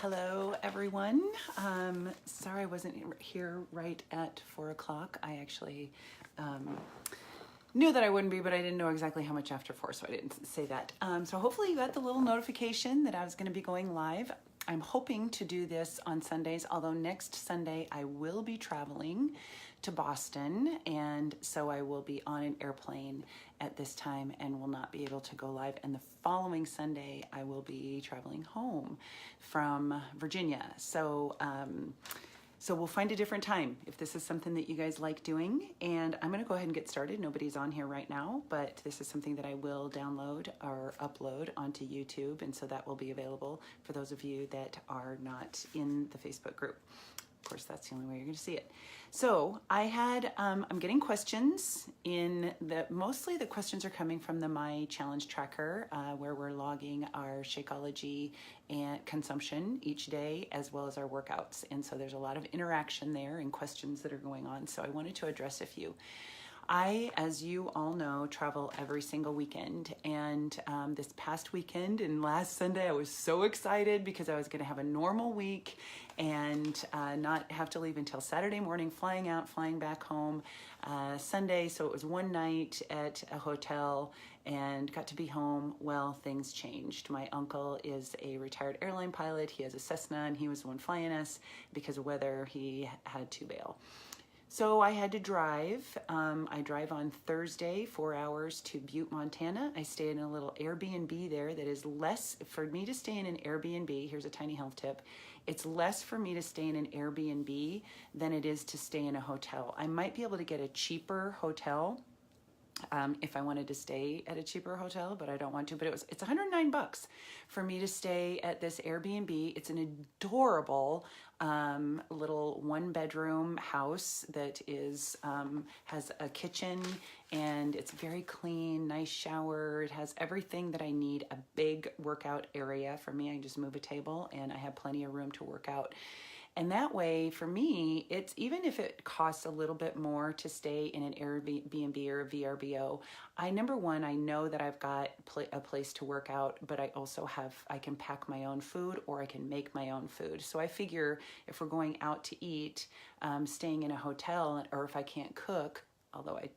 Hello, everyone. Sorry I wasn't here right at 4 o'clock. I actually knew that I wouldn't be, but I didn't know exactly how much after 4, so I didn't say that. So hopefully you got the little notification that I was going to be going live. I'm hoping to do this on Sundays, although next Sunday I will be traveling to Boston, and so I will be on an airplane at this time and will not be able to go live. And the following Sunday I will be traveling home from Virginia. So we'll find a different time if this is something that you guys like doing. And I'm going to go ahead and get started. Nobody's on here right now, but this is something that I will download or upload onto YouTube. And so that will be available for those of you that are not in the Facebook group. Of course, that's the only way you're going to see it. So I'm getting questions mostly the questions are coming from the My Challenge Tracker, where we're logging our Shakeology and consumption each day, as well as our workouts. And so there's a lot of interaction there and questions that are going on. So I wanted to address a few. I, as you all know, travel every single weekend, and this past weekend and last Sunday I was so excited because I was going to have a normal week and not have to leave until Saturday morning, flying out, flying back home Sunday. So it was one night at a hotel and got to be home. Well, things changed. My uncle is a retired airline pilot. He has a Cessna, and he was the one flying us. Because of weather, he had to bail. So I had to drive. I drive on Thursday, 4 hours to Butte, Montana. I stay in a little Airbnb there that is less, for me to stay in an Airbnb, here's a tiny health tip, it's less for me to stay in an Airbnb than it is to stay in a hotel. I might be able to get a cheaper hotel if I wanted to stay at a cheaper hotel, but I don't want to. But it's $109 for me to stay at this Airbnb. It's an adorable little 1-bedroom house that is has a kitchen, and it's very clean, nice shower. It has everything that I need. A big workout area for me. I can just move a table, and I have plenty of room to work out. And that way, for me, it's even if it costs a little bit more to stay in an Airbnb or a VRBO, number one, I know that I've got a place to work out, but I can pack my own food or I can make my own food. So I figure if we're going out to eat, staying in a hotel, or if I can't cook, although I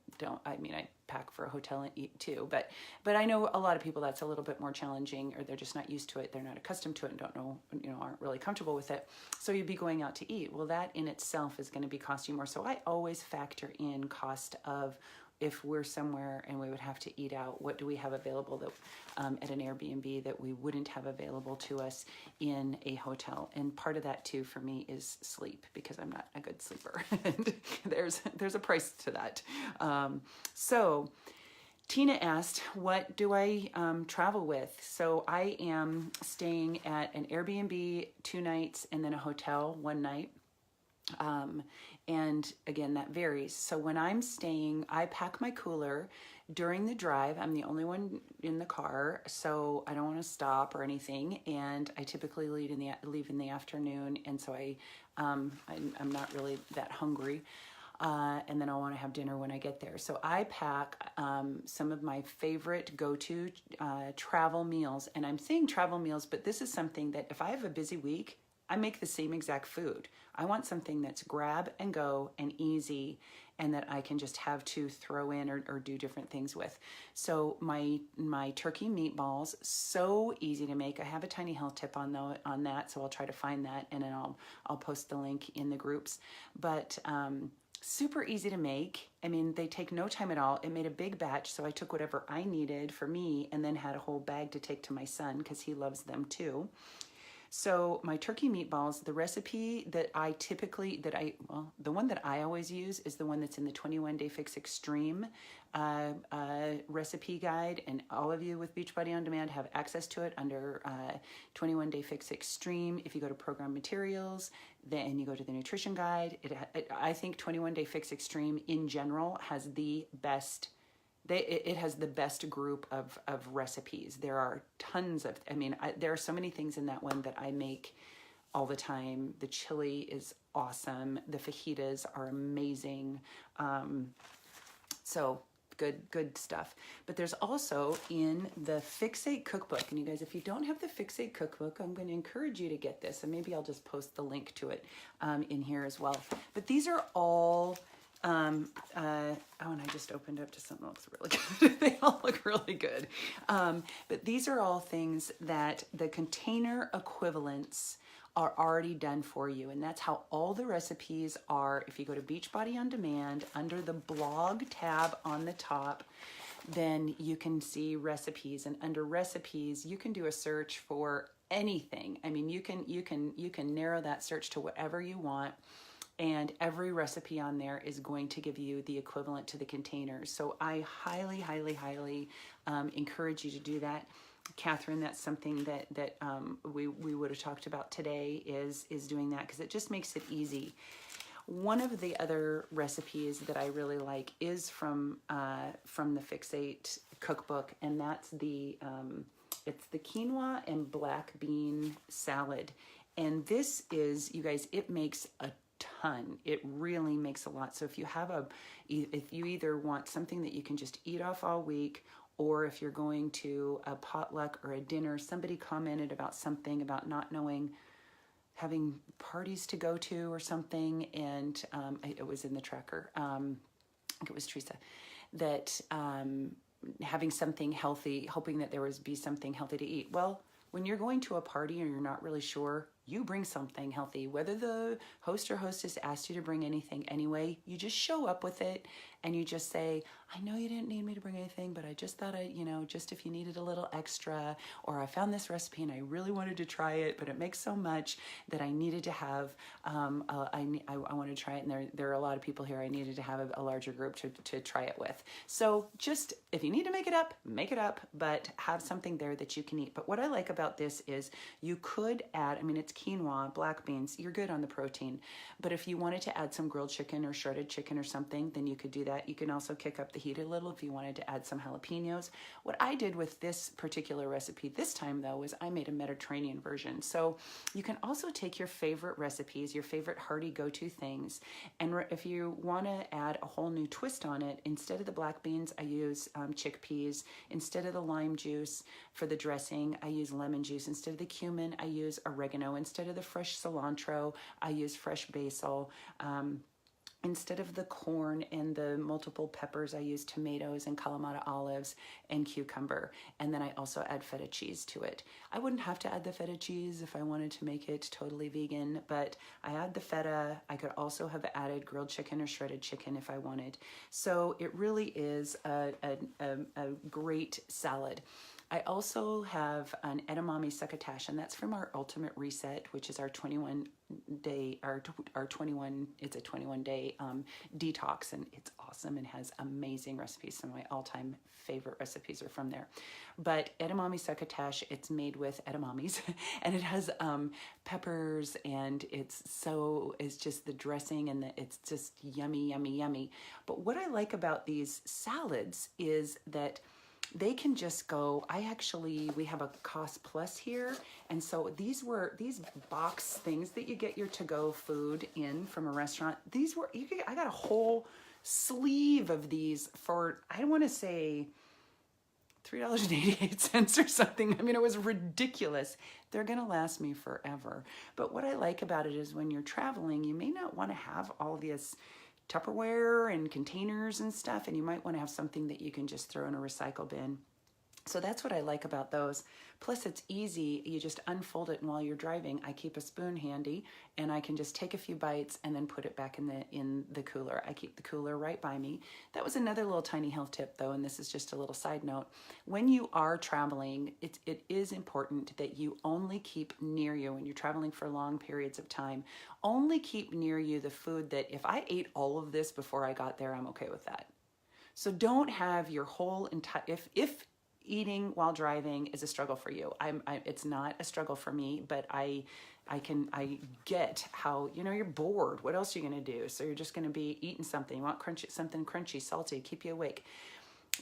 pack for a hotel and eat too. But I know a lot of people that's a little bit more challenging, or they're just not used to it. They're not accustomed to it and don't know, aren't really comfortable with it. So you'd be going out to eat. Well, that in itself is going to be costing more. So I always factor in cost of if we're somewhere and we would have to eat out, what do we have available that at an Airbnb that we wouldn't have available to us in a hotel? And part of that too for me is sleep, because I'm not a good sleeper. And there's a price to that. So Tina asked, what do I travel with? So I am staying at an Airbnb 2 nights and then a hotel 1 night. And again, that varies. So when I'm staying, I pack my cooler during the drive. I'm the only one in the car, so I don't want to stop or anything. And I typically leave in the afternoon, and so I'm not really that hungry. And then I'll want to have dinner when I get there. So I pack some of my favorite go-to travel meals. And I'm saying travel meals, but this is something that if I have a busy week, I make the same exact food. I want something that's grab and go and easy, and that I can just have to throw in or do different things with. So my turkey meatballs, so easy to make. I have a tiny health tip on that, so I'll try to find that, and then I'll post the link in the groups. But super easy to make. I mean, they take no time at all. It made a big batch, so I took whatever I needed for me and then had a whole bag to take to my son because he loves them too. So my turkey meatballs, the recipe that the one that I always use is the one that's in the 21 Day Fix Extreme recipe guide. And all of you with Beachbody On Demand have access to it under 21 Day Fix Extreme. If you go to Program Materials, then you go to the nutrition guide. I think 21 Day Fix Extreme in general has the best. It has the best group of recipes. There are tons of, there are so many things in that one that I make all the time. The chili is awesome. The fajitas are amazing. So good stuff. But there's also in the Fixate cookbook, and you guys, if you don't have the Fixate cookbook, I'm going to encourage you to get this, and maybe I'll just post the link to it in here as well. But these are all oh, and I just opened up to something that looks really good. They all look really good. But these are all things that the container equivalents are already done for you. And that's how all the recipes are. If you go to Beachbody On Demand, under the blog tab on the top, then you can see recipes. And under recipes, you can do a search for anything. I mean, you can narrow that search to whatever you want. And every recipe on there is going to give you the equivalent to the containers. So I highly, highly, highly encourage you to do that. Catherine, that's something that we would have talked about today is doing that, because it just makes it easy. One of the other recipes that I really like is from the Fixate cookbook, and that's it's the quinoa and black bean salad. And this is, you guys, it makes a ton. It really makes a lot. So if you either want something that you can just eat off all week, or if you're going to a potluck or a dinner, somebody commented about something about not knowing, having parties to go to or something, and it was in the tracker. I think it was Teresa, that having something healthy, hoping that there would be something healthy to eat. Well, when you're going to a party and you're not really sure, you bring something healthy. Whether the host or hostess asked you to bring anything anyway, you just show up with it and you just say, I know you didn't need me to bring anything, but I just thought just if you needed a little extra, or I found this recipe and I really wanted to try it, but it makes so much that I needed to have, I wanted to try it, and there are a lot of people here I needed to have a larger group to try it with. So just, if you need to make it up, but have something there that you can eat. But what I like about this is you could add, I mean, it's quinoa, black beans, you're good on the protein. But if you wanted to add some grilled chicken or shredded chicken or something, then you could do that. You can also kick up the heat a little if you wanted to add some jalapenos. What I did with this particular recipe this time, though, was I made a Mediterranean version. So you can also take your favorite recipes, your favorite hearty go-to things, and if you want to add a whole new twist on it, instead of the black beans, I use chickpeas. Instead of the lime juice for the dressing, I use lemon juice. Instead of the cumin, I use oregano. Instead of the fresh cilantro, I use fresh basil. Instead of the corn and the multiple peppers, I use tomatoes and Kalamata olives and cucumber. And then I also add feta cheese to it. I wouldn't have to add the feta cheese if I wanted to make it totally vegan, but I add the feta. I could also have added grilled chicken or shredded chicken if I wanted. So it really is a great salad. I also have an edamame succotash, and that's from our Ultimate Reset, which is our 21-day, it's a 21-day detox, and it's awesome and has amazing recipes. Some of my all-time favorite recipes are from there. But edamame succotash, it's made with edamames, and it has peppers, and it's just the dressing, and it's just yummy, yummy, yummy. But what I like about these salads is that they can just go, we have a Cost Plus here. And so these box things that you get your to-go food in from a restaurant. I got a whole sleeve of these for, I want to say $3.88 or something. I mean, it was ridiculous. They're going to last me forever. But what I like about it is when you're traveling, you may not want to have all this Tupperware and containers and stuff, and you might want to have something that you can just throw in a recycle bin. So that's what I like about those. Plus it's easy. You just unfold it, and while you're driving, I keep a spoon handy, and I can just take a few bites and then put it back in the cooler. I keep the cooler right by me. That was another little tiny health tip, though, and this is just a little side note. When you are traveling, it is important that you only keep near you, when you're traveling for long periods of time, only keep near you the food that if I ate all of this before I got there, I'm okay with that. So don't have your whole entire, if eating while driving is a struggle for you. It's not a struggle for me, but I get how, you're bored. What else are you going to do? So you're just going to be eating something. You want something crunchy, salty, keep you awake.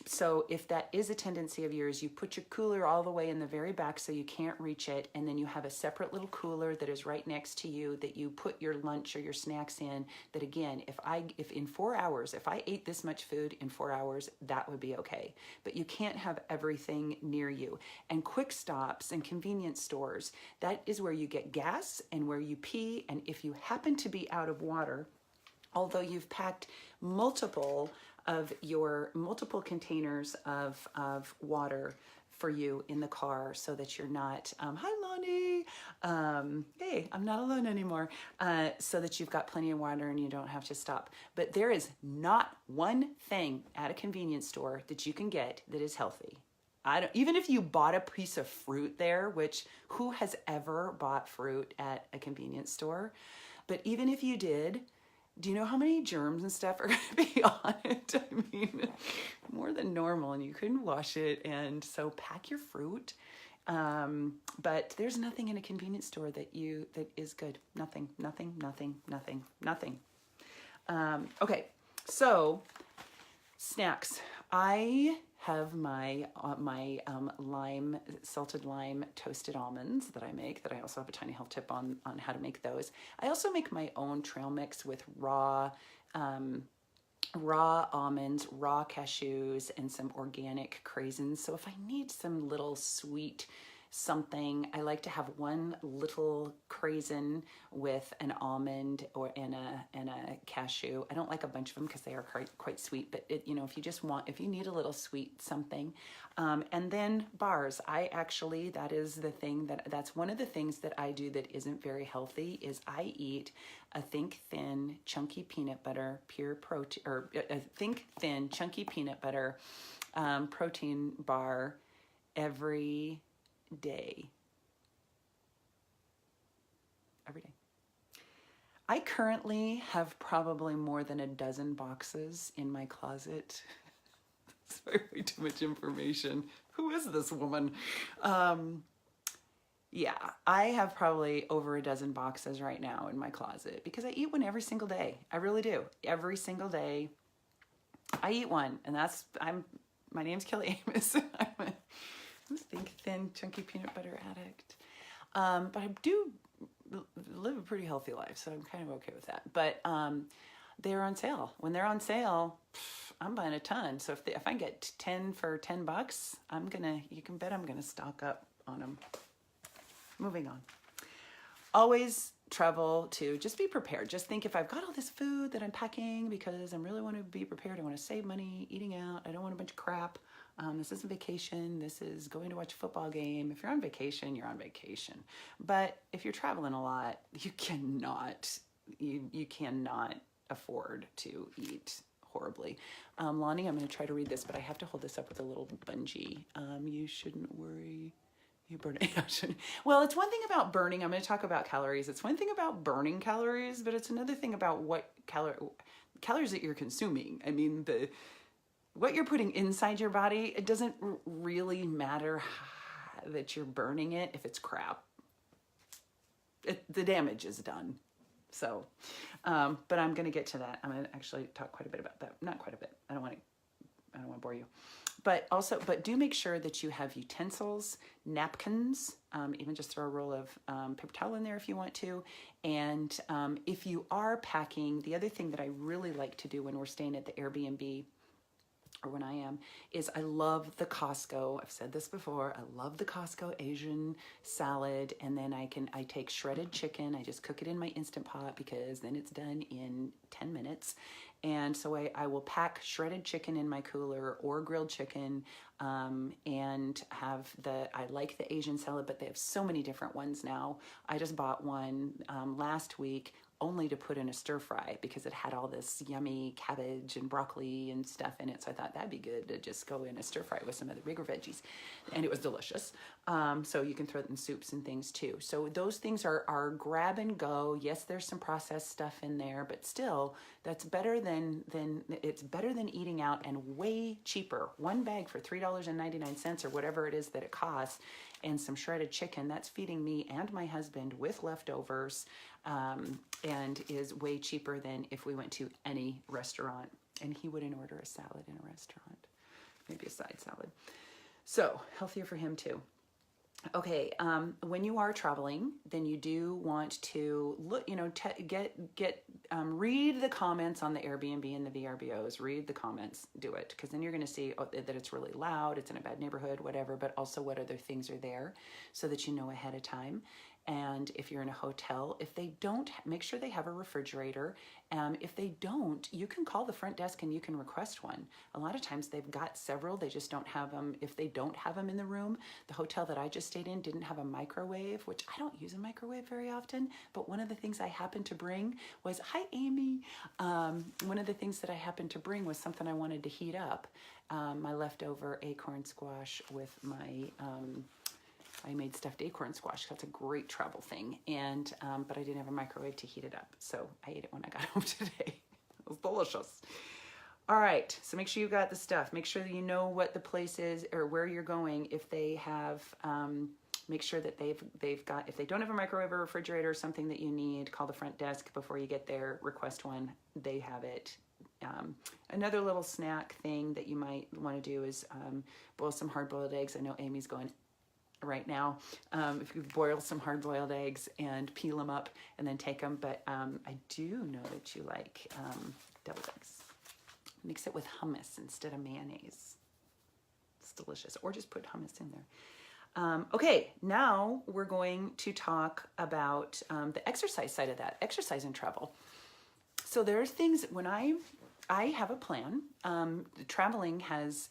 So if that is a tendency of yours, you put your cooler all the way in the very back so you can't reach it, and then you have a separate little cooler that is right next to you that you put your lunch or your snacks in. That again, if in 4 hours, if I ate this much food in 4 hours, that would be okay. But you can't have everything near you. And quick stops and convenience stores, that is where you get gas and where you pee. And if you happen to be out of water, although you've packed multiple containers of water for you in the car so that you're not, hi Lonnie, hey, I'm not alone anymore, so that you've got plenty of water and you don't have to stop. But there is not one thing at a convenience store that you can get that is healthy. Even if you bought a piece of fruit there, which who has ever bought fruit at a convenience store? But even if you did, do you know how many germs and stuff are going to be on it? I mean, more than normal, and you couldn't wash it. And so pack your fruit. But there's nothing in a convenience store that is good. Nothing. Okay, so snacks. I have my salted lime toasted almonds that I make, that I also have a tiny health tip on how to make those. I also make my own trail mix with raw almonds, raw cashews, and some organic craisins. So if I need some little sweet something, I like to have one little craisin with an almond and a cashew. I don't like a bunch of them because they are quite sweet, but if you need a little sweet something, and then bars. That's one of the things that I do that isn't very healthy is I eat a think thin chunky peanut butter pure protein, or a think thin chunky peanut butter protein bar every day. I currently have probably more than a dozen boxes in my closet. That's way too much information. Who is this woman? Yeah, I have probably over a dozen boxes right now in my closet because I eat one every single day. I really do. Every single day I eat one, and my name's Kelly Amos. I'm a think thin, chunky peanut butter addict. But I do live a pretty healthy life, so I'm kind of okay with that. But they're on sale. When they're on sale, I'm buying a ton. So if I get 10 for $10, you can bet I'm gonna stock up on them. Moving on. Always travel to just be prepared. Just think, if I've got all this food that I'm packing because I really want to be prepared, I want to save money eating out, I don't want a bunch of crap. This isn't vacation. This is going to watch a football game. If you're on vacation, you're on vacation. But if you're traveling a lot, you cannot afford to eat horribly. Lonnie, I'm going to try to read this, but I have to hold this up with a little bungee. You shouldn't worry. You burn it. Well, it's one thing about burning. I'm going to talk about calories. It's one thing about burning calories, but it's another thing about what calories that you're consuming. I mean, what you're putting inside your body, it doesn't really matter that you're burning it if it's crap. The damage is done. So, but I'm going to get to that. I'm going to actually talk quite a bit about that. Not quite a bit. I don't want to bore you. But do make sure that you have utensils, napkins, even just throw a roll of paper towel in there if you want to. And if you are packing, the other thing that I really like to do when we're staying at the Airbnb, or when I am, is I love the Costco. I've said this before. I love the Costco Asian salad. And then I take shredded chicken. I just cook it in my Instant Pot because then it's done in 10 minutes. And so I will pack shredded chicken in my cooler or grilled chicken, and I like the Asian salad, but they have so many different ones now. I just bought one last week only to put in a stir fry because it had all this yummy cabbage and broccoli and stuff in it. So I thought that'd be good to just go in a stir fry with some of the bigger veggies. And it was delicious. So you can throw it in soups and things too. So those things are grab and go. Yes, there's some processed stuff in there, but still that's better than eating out, and way cheaper. One bag for $3.99 or whatever it is that it costs, and some shredded chicken, that's feeding me and my husband with leftovers, and is way cheaper than if we went to any restaurant, and he wouldn't order a salad in a restaurant. maybe a side salad. So healthier for him too. Okay, when you are traveling, then you do want to look, read the comments on the Airbnb and the VRBOs. Read the comments, do it, because then you're going to see that it's really loud, it's in a bad neighborhood, whatever, but also what other things are there so that you know ahead of time. And if you're in a hotel, if they don't, make sure they have a refrigerator. If they don't, you can call the front desk and you can request one. A lot of times they've got several, they just don't have them. If they don't have them in the room, the hotel that I just stayed in didn't have a microwave, which I don't use a microwave very often, but one of the things I happened to bring was, hi Amy, one of the things that I happened to bring was something I wanted to heat up. My leftover acorn squash with my, I made stuffed acorn squash. That's a great travel thing. And, but I didn't have a microwave to heat it up. So I ate it when I got home today. It was delicious. All right. So make sure you got the stuff. Make sure that you know what the place is or where you're going. If they have, make sure that they've got, if they don't have a microwave or refrigerator or something that you need, call the front desk before you get there, request one. They have it. Another little snack thing that you might want to do is boil some hard-boiled eggs. I know Amy's going right now. If you boil some hard-boiled eggs and peel them up and then take them, but I do know that you like deviled eggs. Mix it with hummus instead of mayonnaise. It's delicious. Or just put hummus in there. Okay, now we're going to talk about the exercise side of that, exercise and travel. So there's things when I have a plan. Traveling has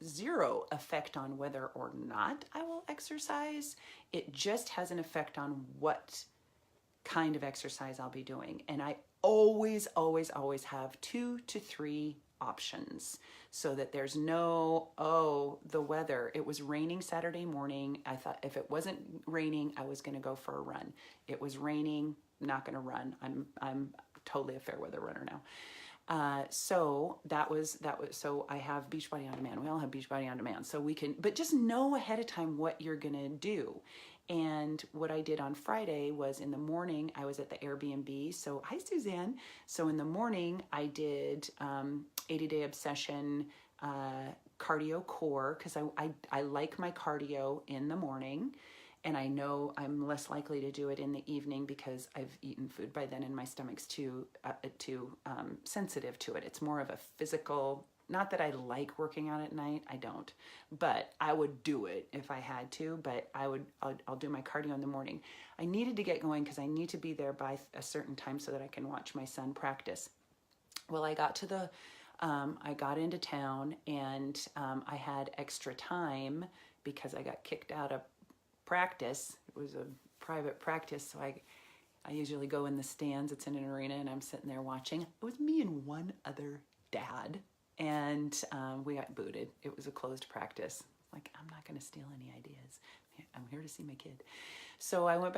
zero effect on whether or not I will exercise. It just has an effect on what kind of exercise I'll be doing. And I always have 2 to 3 options so that there's no, oh, the weather. It was raining Saturday morning. I thought if it wasn't raining, I was going to go for a run. It was raining, not going to run. I'm totally a fair weather runner now. So so I have Beachbody On Demand. We all have Beachbody On Demand. So we can, but just know ahead of time what you're going to do. And what I did on Friday was in the morning, I was at the Airbnb. So hi, Suzanne. So in the morning I did, 80-day obsession, cardio core. Cause I like my cardio in the morning. And I know I'm less likely to do it in the evening because I've eaten food by then and my stomach's too sensitive to it. It's more of a physical, not that I like working out at night, I don't, but I would do it if I had to, but I'll do my cardio in the morning. I needed to get going because I need to be there by a certain time so that I can watch my son practice. Well, I got into town and I had extra time because I got kicked out of practice. It was a private practice, so I usually go in the stands. It's in an arena and I'm sitting there watching. It was me and one other dad and we got booted. It was a closed practice. Like, I'm not going to steal any ideas. I'm here to see my kid. So I went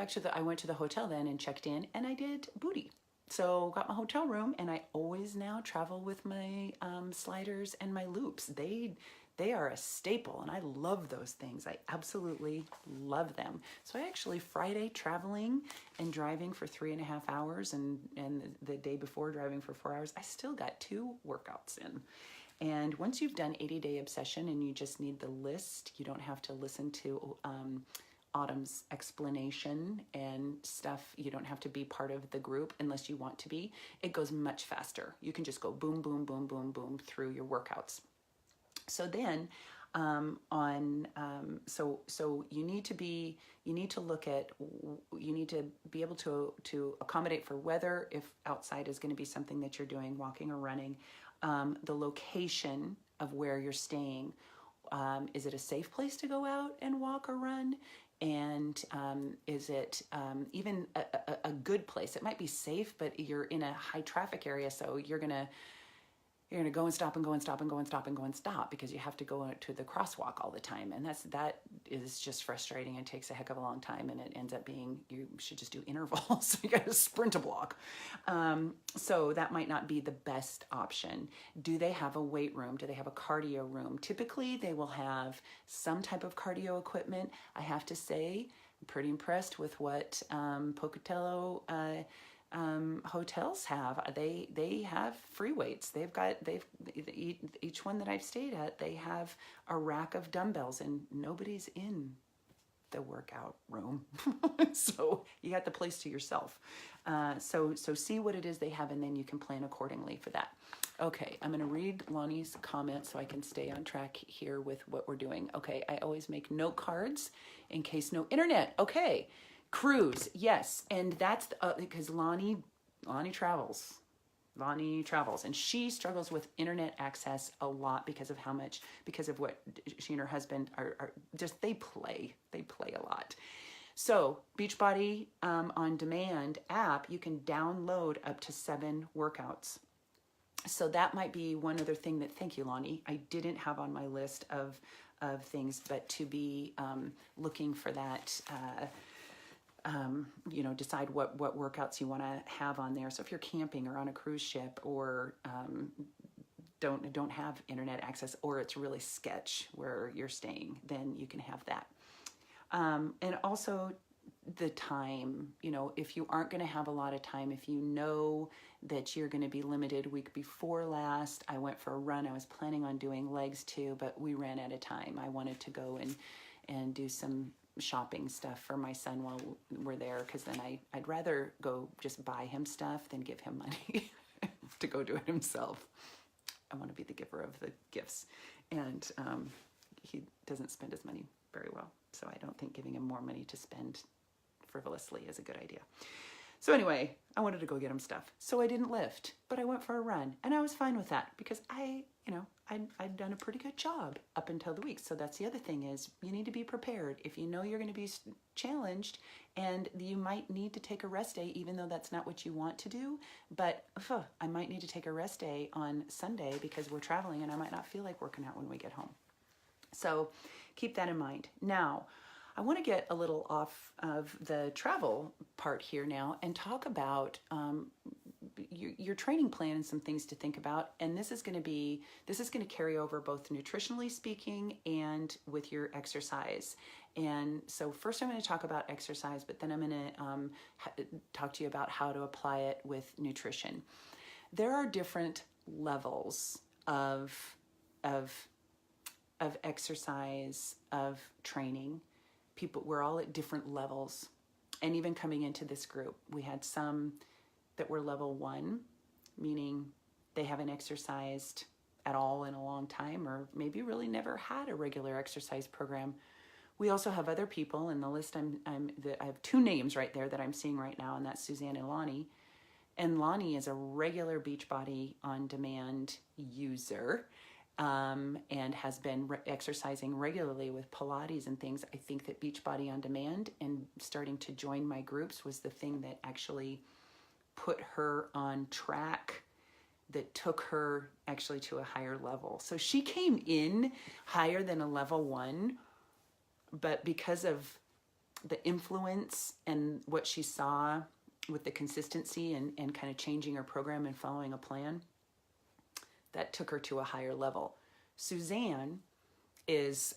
to the hotel then and checked in and I did booty. So got my hotel room and I always now travel with my sliders and my loops. They are a staple and I love those things. I absolutely love them. So I actually Friday traveling and driving for 3.5 hours and the day before driving for 4 hours, I still got 2 workouts in. And once you've done 80-day obsession and you just need the list, you don't have to listen to Autumn's explanation and stuff. You don't have to be part of the group unless you want to be. It goes much faster. You can just go boom, boom, boom, boom, boom through your workouts. So then so you need to be able to accommodate for weather if outside is going to be something that you're doing, walking or running, the location of where you're staying. Is it a safe place to go out and walk or run? And is it even a good place? It might be safe, but you're in a high traffic area, so you're gonna go and stop and go and stop and go and stop and go and stop because you have to go to the crosswalk all the time. And that is just frustrating and takes a heck of a long time. And it ends up being, you should just do intervals. So you got to sprint a block. So that might not be the best option. Do they have a weight room? Do they have a cardio room? Typically they will have some type of cardio equipment. I have to say, I'm pretty impressed with what Pocatello hotels have. They have free weights. Each one that I've stayed at, they have a rack of dumbbells, and nobody's in the workout room. So you got the place to yourself. So see what it is they have, and then you can plan accordingly for that. Okay, I'm going to read Lonnie's comment so I can stay on track here with what we're doing. Okay, I always make note cards in case no internet. Okay, cruise, yes, and that's because Lonnie travels. Lonnie travels, and she struggles with internet access a lot because of what she and her husband are just, they play a lot. So Beachbody On Demand app, you can download up to 7 workouts. So that might be one other thing that, thank you, Lonnie, I didn't have on my list of things, but to be looking for that, decide what workouts you want to have on there. So if you're camping or on a cruise ship, or don't have internet access, or it's really sketch where you're staying, then you can have that. And also the time, if you aren't going to have a lot of time, if you know that you're going to be limited. Week before last, I went for a run. I was planning on doing legs too, but we ran out of time. I wanted to go and do some shopping stuff for my son while we're there, because then I'd rather go just buy him stuff than give him money to go do it himself. I want to be the giver of the gifts, and he doesn't spend his money very well, so I don't think giving him more money to spend frivolously is a good idea. So anyway, I wanted to go get him stuff, so I didn't lift, but I went for a run, and I was fine with that because I'd done a pretty good job up until the week. So that's the other thing, is you need to be prepared. If you know you're going to be challenged and you might need to take a rest day, even though that's not what you want to do, but I might need to take a rest day on Sunday because we're traveling and I might not feel like working out when we get home. So keep that in mind. Now, I want to get a little off of the travel part here now and talk about your training plan and some things to think about. And this is going to carry over both nutritionally speaking and with your exercise. And so first I'm going to talk about exercise, but then I'm going to talk to you about how to apply it with nutrition. There are different levels of exercise, of training. We're all at different levels. And even coming into this group, we had some that were level 1, meaning they haven't exercised at all in a long time, or maybe really never had a regular exercise program. We also have other people in the list. I have 2 names right there that I'm seeing right now, and that's Suzanne and Lonnie. And Lonnie is a regular Beachbody On Demand user. And has been exercising regularly with Pilates and things. I think that Beachbody On Demand and starting to join my groups was the thing that actually put her on track, that took her actually to a higher level. So she came in higher than a level 1, but because of the influence and what she saw with the consistency and kind of changing her program and following a plan, that took her to a higher level. Suzanne is,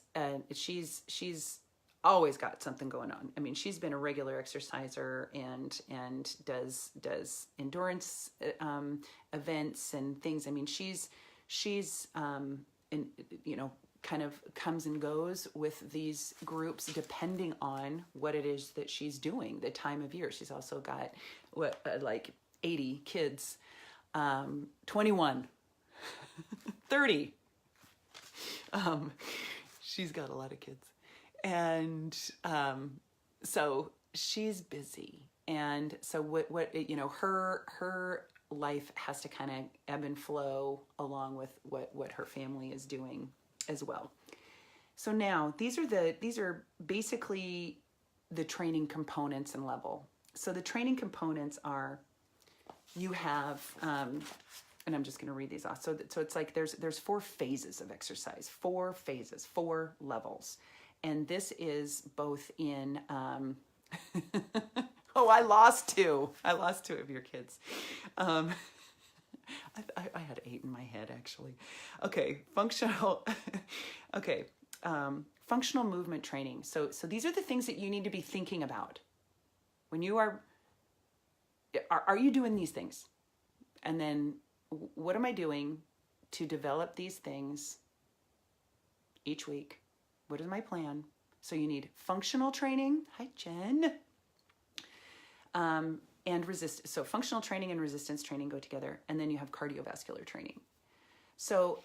she's always got something going on. I mean, she's been a regular exerciser and does endurance events and things. I mean, she's kind of comes and goes with these groups depending on what it is that she's doing, the time of year. She's also got like 80 kids, 21. 30. She's got a lot of kids. And so she's busy. And so her life has to kind of ebb and flow along with what her family is doing as well. So now these are basically the training components and level. So the training components are, you have and I'm just going to read these off. So it's like there's 4 phases of exercise, 4 phases, 4 levels. And this is both in, I lost 2 of your kids. I had 8 in my head, actually. Okay, functional movement training. So these are the things that you need to be thinking about when you are are you doing these things? And then what am I doing to develop these things each week? What is my plan? So you need functional training. Hi, Jen. And resistance. So functional training and resistance training go together. And then you have cardiovascular training. So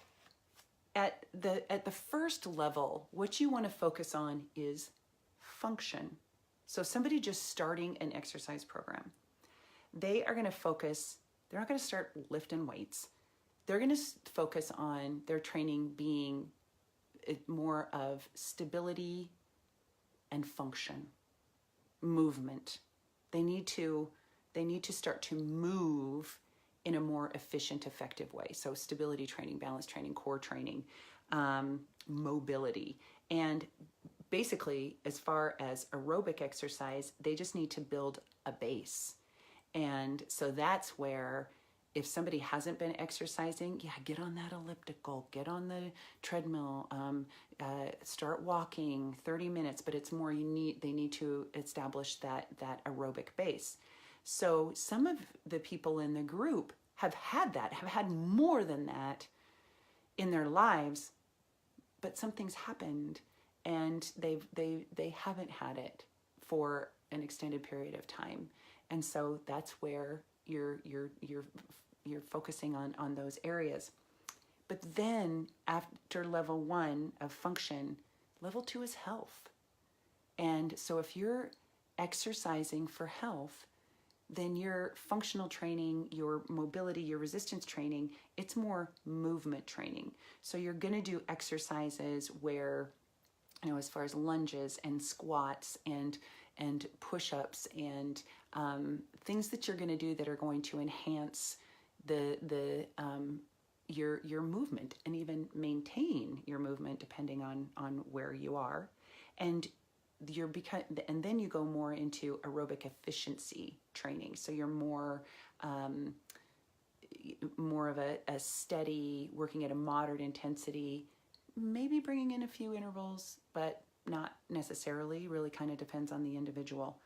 at the first level, what you want to focus on is function. So somebody just starting an exercise program, they are going to focus, they're not going to start lifting weights. They're going to focus on their training being more of stability and function, movement. They need to start to move in a more efficient, effective way. So stability training, balance training, core training, mobility. And basically, as far as aerobic exercise, they just need to build a base. And so that's where, if somebody hasn't been exercising, yeah, get on that elliptical, get on the treadmill, start walking 30 minutes, but it's more, they need to establish that aerobic base. So some of the people in the group have had more than that in their lives, but something's happened and they haven't had it for an extended period of time. And so that's where you're focusing on those areas. But then after level 1 of function, level 2 is health. And so if you're exercising for health, then your functional training, your mobility, your resistance training, it's more movement training. So you're going to do exercises where, as far as lunges and squats and push-ups and things that you're going to do that are going to enhance your movement and even maintain your movement depending on where you are. And and then you go more into aerobic efficiency training. So you're more of a steady, working at a moderate intensity, maybe bringing in a few intervals, but not necessarily, really kind of depends on the individual.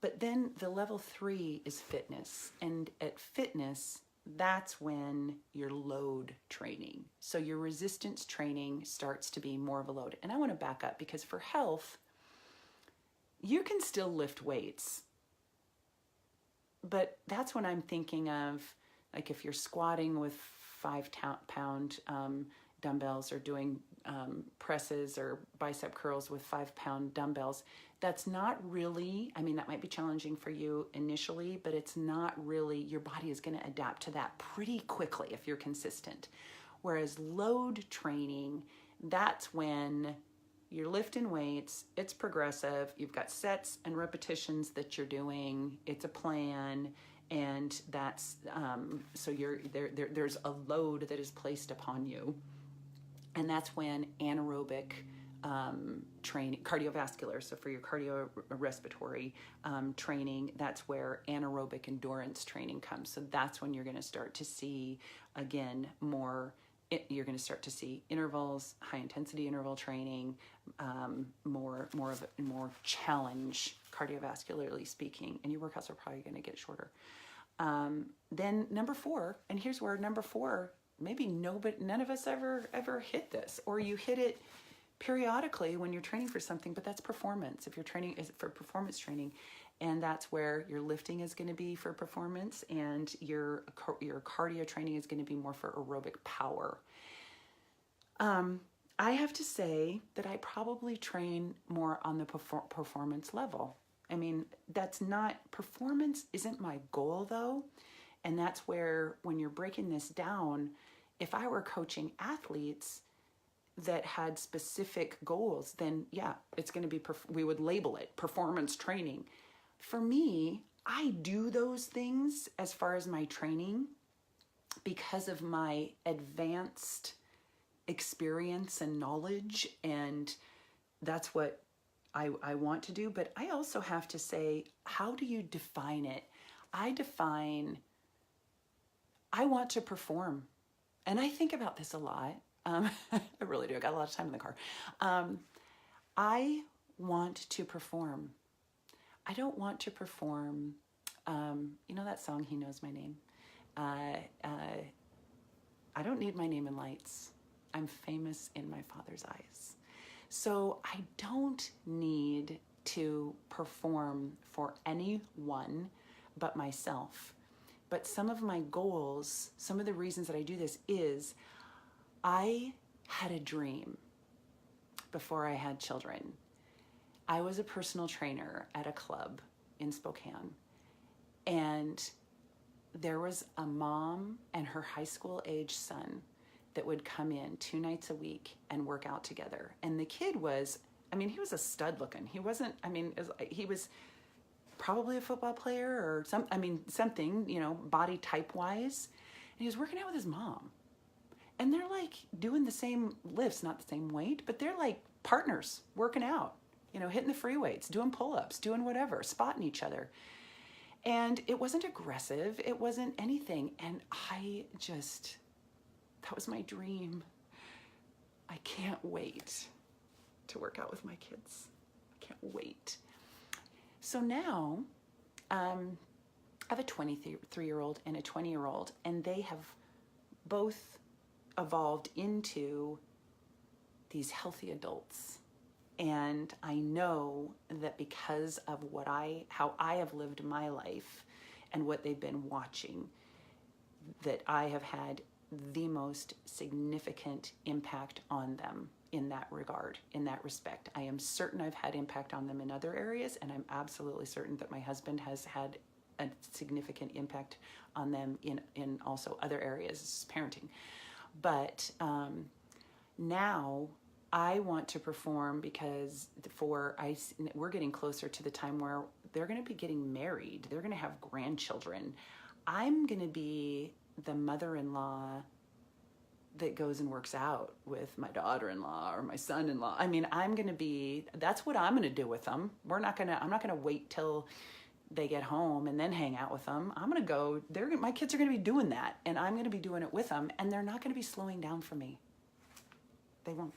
But then the level 3 is fitness. And at fitness, that's when your load training. So your resistance training starts to be more of a load. And I want to back up, because for health, you can still lift weights. But that's when I'm thinking of, like, if you're squatting with 5-pound dumbbells, or doing presses or bicep curls with 5-pound dumbbells, that's not really, that might be challenging for you initially, but it's not really, your body is going to adapt to that pretty quickly if you're consistent. Whereas load training, that's when you're lifting weights, it's progressive, you've got sets and repetitions that you're doing, it's a plan, and that's, so there's a load that is placed upon you. And that's when anaerobic training, cardiovascular, so for your cardiorespiratory training, that's where anaerobic endurance training comes. So that's when you're going to start to see, again, you're going to start to see intervals, high intensity interval training, more challenge cardiovascularly speaking, and your workouts are probably going to get shorter. Then number 4, and here's where number 4, maybe none of us ever hit this, or you hit it periodically when you're training for something, but that's performance. If you're training is for performance training, and that's where your lifting is going to be for performance, and your cardio training is going to be more for aerobic power. I have to say that I probably train more on the performance level. Performance isn't my goal though. And that's where, when you're breaking this down, if I were coaching athletes that had specific goals, then yeah, it's going to be, we would label it performance training. For me, I do those things as far as my training because of my advanced experience and knowledge, and that's what I want to do. But I also have to say, how do you define it? I want to perform. And I think about this a lot. I really do. I got a lot of time in the car. I want to perform. I don't want to perform You know that song, He Knows My Name? I don't need my name in lights. I'm famous in my Father's eyes. So I don't need to perform for anyone but myself. But some of my goals, some of the reasons that I do this is I had a dream before I had children. I was a personal trainer at a club in Spokane, and there was a mom and her high school age son that would come in 2 nights a week and work out together. And the kid was, I mean, he was a stud looking. He wasn't, I mean, he was probably a football player or something, you know, body type wise. And he was working out with his mom. And they're like doing the same lifts, not the same weight, but they're like partners working out, you know, hitting the free weights, doing pull-ups, doing whatever, spotting each other. And it wasn't aggressive. It wasn't anything. And that was my dream. I can't wait to work out with my kids. I can't wait. So now, I have a 23-year-old and a 20-year-old, and they have both evolved into these healthy adults. And I know that because of how I have lived my life and what they've been watching, that I have had the most significant impact on them in that regard, in that respect. I am certain I've had impact on them in other areas, and I'm absolutely certain that my husband has had a significant impact on them in also other areas, parenting. But now I want to perform because we're getting closer to the time where they're going to be getting married. They're going to have grandchildren. I'm going to be the mother-in-law that goes and works out with my daughter-in-law or my son-in-law. I mean, that's what I'm going to do with them. I'm not going to wait till they get home and then hang out with them. I'm going to go, my kids are going to be doing that, and I'm going to be doing it with them, and they're not going to be slowing down for me. They won't.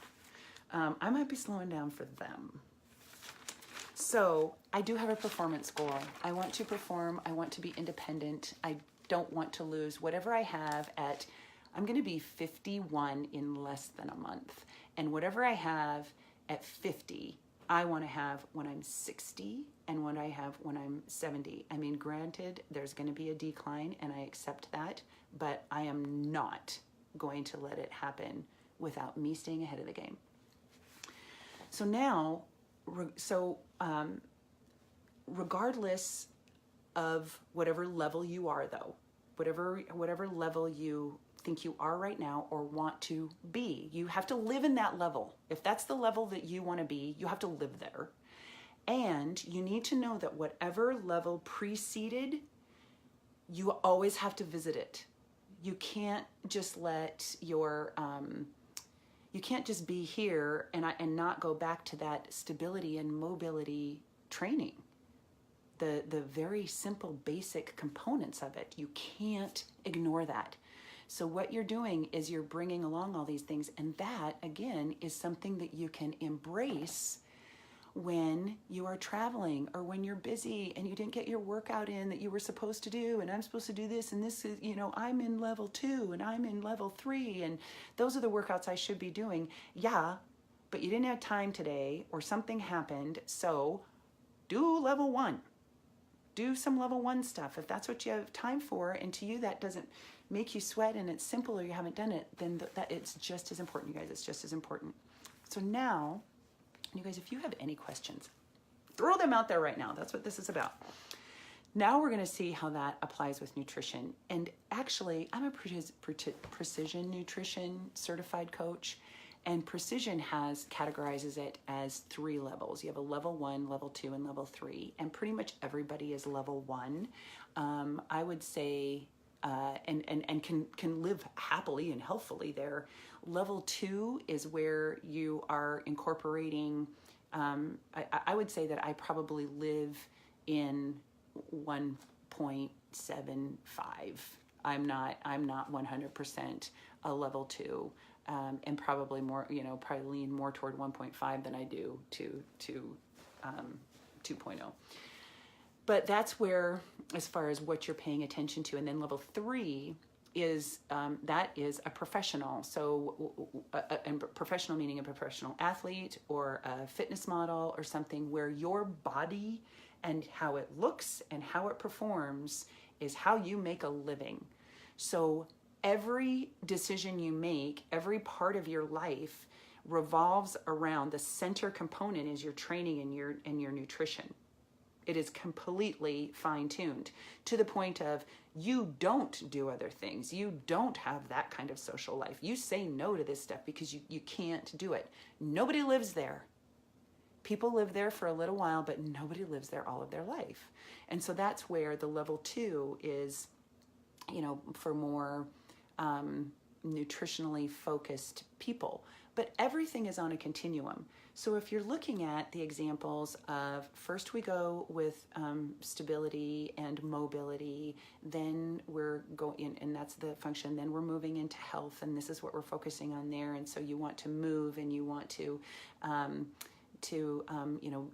I might be slowing down for them. So I do have a performance goal. I want to perform. I want to be independent. I don't want to lose whatever I have I'm going to be 51 in less than a month. And whatever I have at 50, I want to have when I'm 60 and what I have when I'm 70. I mean, granted, there's going to be a decline, and I accept that, but I am not going to let it happen without me staying ahead of the game. So now, regardless of whatever level you are, though, whatever level you think you are right now or want to be, you have to live in that level. If that's the level that you want to be, you have to live there. And you need to know that whatever level preceded, you always have to visit it. You can't just let you can't just be here and not go back to that stability and mobility training. The very simple, basic components of it. You can't ignore that. So what you're doing is you're bringing along all these things, and that, again, is something that you can embrace when you are traveling or when you're busy and you didn't get your workout in that you were supposed to do, and I'm supposed to do this, and this is, I'm in level 2 and I'm in level 3, and those are the workouts I should be doing. Yeah, but you didn't have time today or something happened, so do level 1. Do some level 1 stuff. If that's what you have time for, and to you that doesn't make you sweat and it's simple or you haven't done it, then that it's just as important, you guys. It's just as important. So now, you guys, if you have any questions, throw them out there right now. That's what this is about. Now we're going to see how that applies with nutrition. And actually, I'm a precision nutrition certified coach, and Precision categorizes it as 3 levels. You have a level 1, level 2, and level 3, and pretty much everybody is level 1. I would say, and can live happily and healthfully there. Level 2 is where you are incorporating. I would say that I probably live in 1.75. I'm not 100% a level 2. And probably more, probably lean more toward 1.5 than I do to 2.0. But that's where as far as what you're paying attention to. And then level 3 is that is a professional. So and professional meaning a professional athlete or a fitness model or something where your body and how it looks and how it performs is how you make a living. So every decision you make, every part of your life revolves around the center component is your training and your nutrition. It is completely fine-tuned to the point of you don't do other things. You don't have that kind of social life. You say no to this stuff because you can't do it. Nobody lives there. People live there for a little while, but nobody lives there all of their life. And so that's where the level 2 is, for more nutritionally focused people. But everything is on a continuum. So if you're looking at the examples of first we go with stability and mobility, then we're going, and that's the function, then we're moving into health, and this is what we're focusing on there. And so you want to move and you want to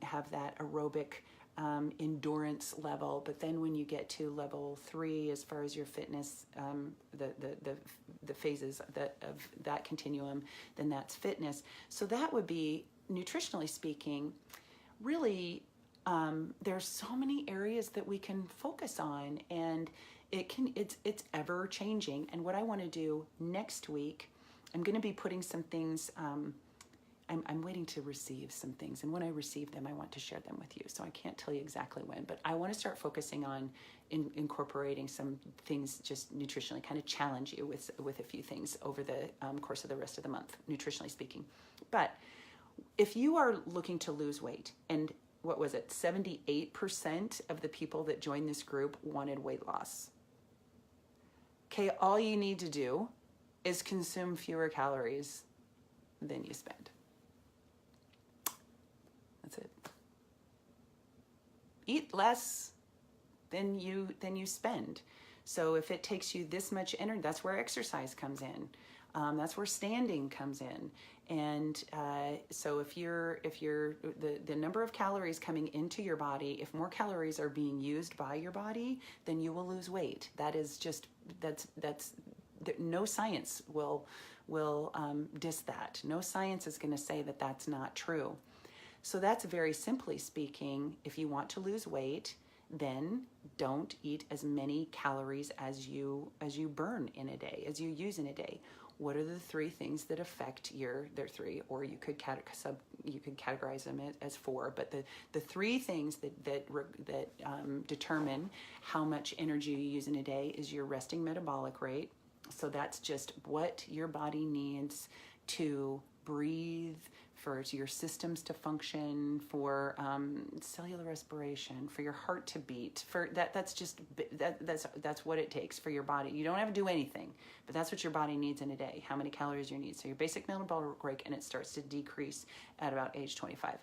have that aerobic endurance level. But then when you get to level 3, as far as your fitness, the phases of that continuum, then that's fitness. So that would be, nutritionally speaking, really, there's so many areas that we can focus on, and it's ever changing. And what I want to do next week, I'm going to be putting some things, I'm waiting to receive some things, and when I receive them, I want to share them with you. So I can't tell you exactly when, but I want to start focusing on incorporating some things, just nutritionally, kind of challenge you with a few things over the course of the rest of the month, nutritionally speaking. But if you are looking to lose weight, and what was it, 78% of the people that joined this group wanted weight loss. Okay, all you need to do is consume fewer calories than you spend. That's it. Eat less than you spend. So if it takes you this much energy, that's where exercise comes in. That's where standing comes in. And so if the number of calories coming into your body, if more calories are being used by your body, then you will lose weight. That is just, that's no science will diss that. No science is going to say that that's not true. So that's very simply speaking, if you want to lose weight, then don't eat as many calories as you burn in a day, as you use in a day. What are the 3 things that affect they're 3, or you could categorize them as 4, but the 3 things that determine how much energy you use in a day is your resting metabolic rate. So that's just what your body needs to breathe, for your systems to function, for cellular respiration, for your heart to beat. For that's what it takes for your body. You don't have to do anything, but that's what your body needs in a day. How many calories you need? So your basic metabolic rate, and it starts to decrease at about age 25.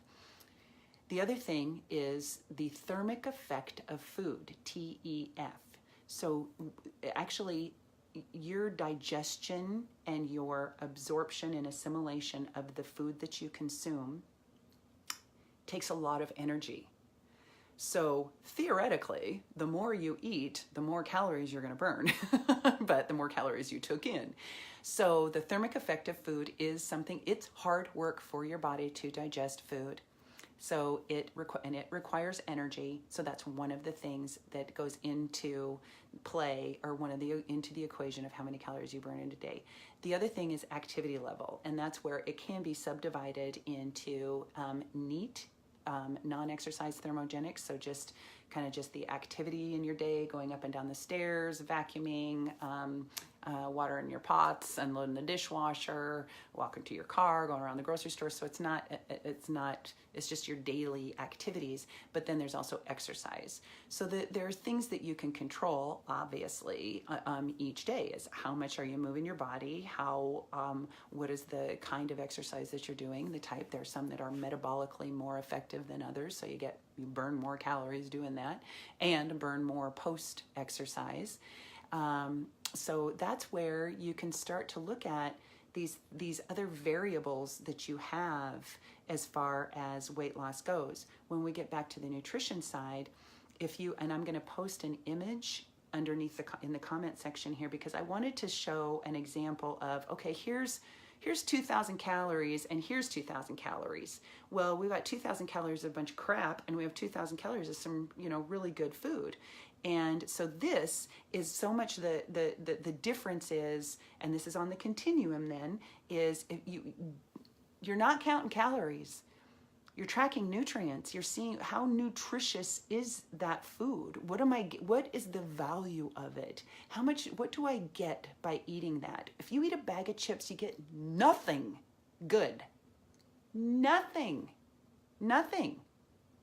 The other thing is the thermic effect of food, TEF. So actually, your digestion and your absorption and assimilation of the food that you consume takes a lot of energy. So theoretically, the more you eat, the more calories you're going to burn, but the more calories you took in. So the thermic effect of food is something, it's hard work for your body to digest food. So it requires energy. So that's one of the things that goes into play, or into the equation of how many calories you burn in a day. The other thing is activity level, and that's where it can be subdivided into NEAT, non-exercise thermogenics. So just the activity in your day, going up and down the stairs, vacuuming, watering your pots, unloading the dishwasher, walking to your car, going around the grocery store. So it's just your daily activities. But then there's also exercise. So there's things that you can control, obviously, each day. Is how much are you moving your body? What is the kind of exercise that you're doing? The type. There's some that are metabolically more effective than others. So you burn more calories doing that, and burn more post-exercise. So that's where you can start to look at these other variables that you have as far as weight loss goes. When we get back to the nutrition side, if you, and I'm going to post an image underneath in the comment section here, because I wanted to show an example of, okay, here's 2,000 calories and here's 2,000 calories. Well, we've got 2,000 calories of a bunch of crap, and we have 2,000 calories of some, really good food. And so this is so much the difference is, and this is on the continuum then, is if you're not counting calories. You're tracking nutrients. You're seeing how nutritious is that food. What is the value of it? What do I get by eating that? If you eat a bag of chips, you get nothing good. Nothing.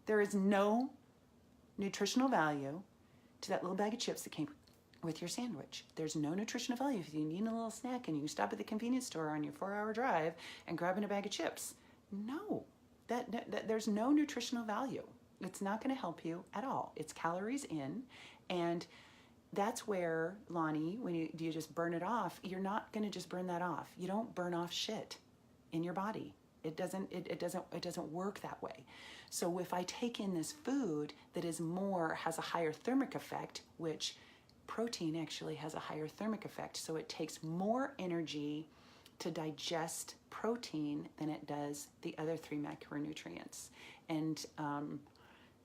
There is no nutritional value to that little bag of chips that came with your sandwich. There's no nutritional value if you need a little snack and you can stop at the convenience store on your 4-hour drive and grab in a bag of chips. No. There's no nutritional value. It's not going to help you at all. It's calories in, and that's where, Lonnie, when you just burn it off, you're not going to just burn that off. You don't burn off shit in your body. It doesn't work that way. So if I take in this food that has a higher thermic effect, which protein actually has a higher thermic effect, so it takes more energy to digest protein than it does the other 3 macronutrients. And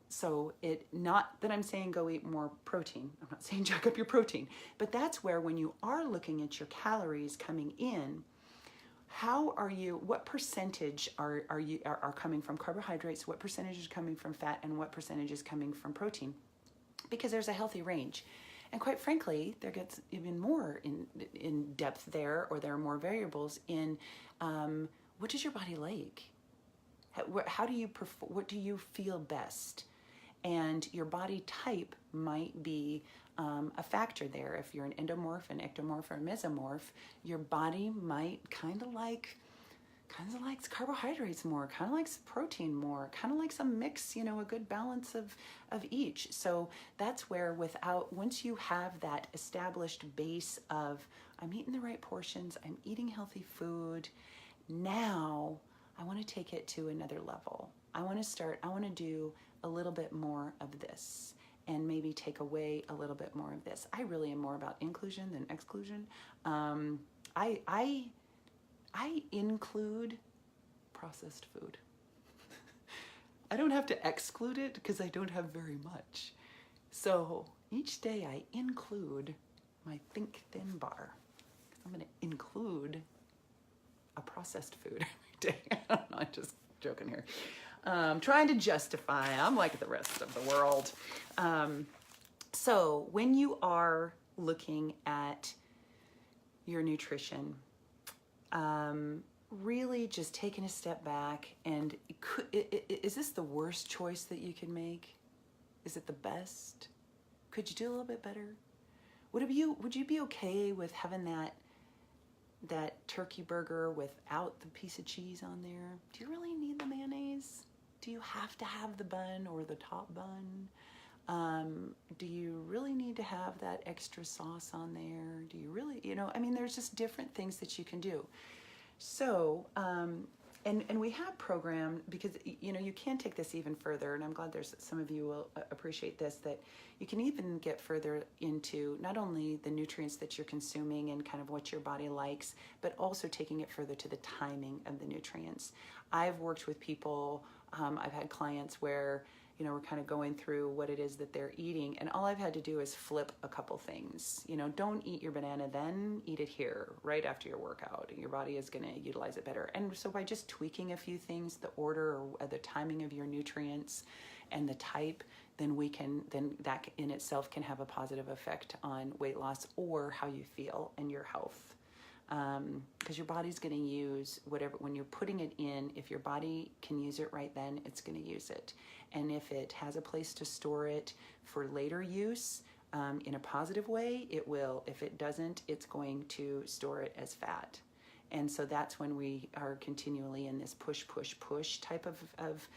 so not that I'm saying go eat more protein. I'm not saying jack up your protein, but that's where when you are looking at your calories coming in, what percentage are coming from carbohydrates, what percentage is coming from fat, and what percentage is coming from protein? Because there's a healthy range. And quite frankly, there gets even more in depth there, or there are more variables in what does your body like? How do you what do you feel best? And your body type might be a factor there. If you're an endomorph, an ectomorph, or a mesomorph, your body might kind of likes carbohydrates more, kind of likes protein more, kind of likes a mix, a good balance of each. So that's where once you have that established base of, I'm eating the right portions, I'm eating healthy food, now I want to take it to another level. I want to do a little bit more of this and maybe take away a little bit more of this. I really am more about inclusion than exclusion. I include processed food. I don't have to exclude it because I don't have very much. So each day I include my Think Thin bar. I'm going to include a processed food every day. I don't know, I'm just joking here. Trying to justify, I'm like the rest of the world. So when you are looking at your nutrition, really just taking a step back, and is this the worst choice that you can make? Is it the best? Could you do a little bit better? Would you be okay with having that turkey burger without the piece of cheese on there? Do you really need the mayonnaise? Do you have to have the bun or the top bun? Do you really need to have that extra sauce on there? Do you really, there's just different things that you can do. So, and we have programmed, because, you can take this even further, and I'm glad there's some of you will appreciate this, that you can even get further into not only the nutrients that you're consuming and kind of what your body likes, but also taking it further to the timing of the nutrients. I've worked with people, I've had clients where, we're kind of going through what it is that they're eating, and all I've had to do is flip a couple things. Don't eat your banana then, eat it here, right after your workout. Your body is going to utilize it better. And so by just tweaking a few things, the order or the timing of your nutrients and the type, then that in itself can have a positive effect on weight loss or how you feel and your health. Because your body's going to use whatever, when you're putting it in, if your body can use it right then, it's going to use it. And if it has a place to store it for later use in a positive way, it will. If it doesn't, it's going to store it as fat. And so that's when we are continually in this push, push, push type of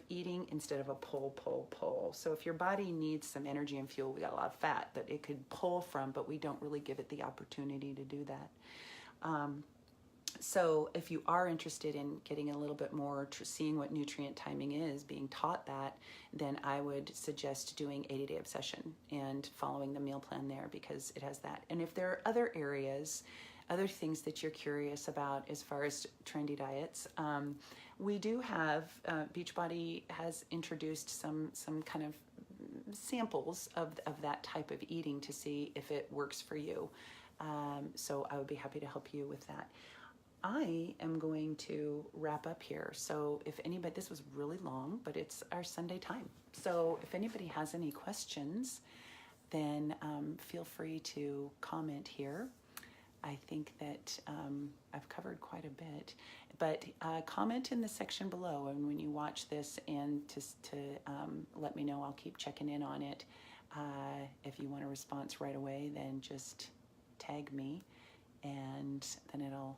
eating instead of a pull, pull, pull. So if your body needs some energy and fuel, we got a lot of fat that it could pull from, but we don't really give it the opportunity to do that. So if you are interested in getting a little bit more, seeing what nutrient timing is, being taught that, then I would suggest doing 80-Day Obsession and following the meal plan there, because it has that. And if there are other areas, other things that you're curious about as far as trendy diets, we do have, Beachbody has introduced some kind of samples of that type of eating to see if it works for you. So I would be happy to help you with that. I am going to wrap up here. So if anybody, this was really long, but it's our Sunday time. So if anybody has any questions, then feel free to comment here. I think that I've covered quite a bit, but comment in the section below, and when you watch this, and to let me know. I'll keep checking in on it. If you want a response right away, then just tag me, and then it'll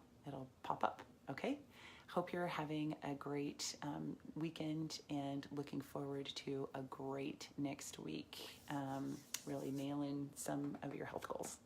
pop up. Okay. Hope you're having a great weekend, and looking forward to a great next week. Really nail in some of your health goals.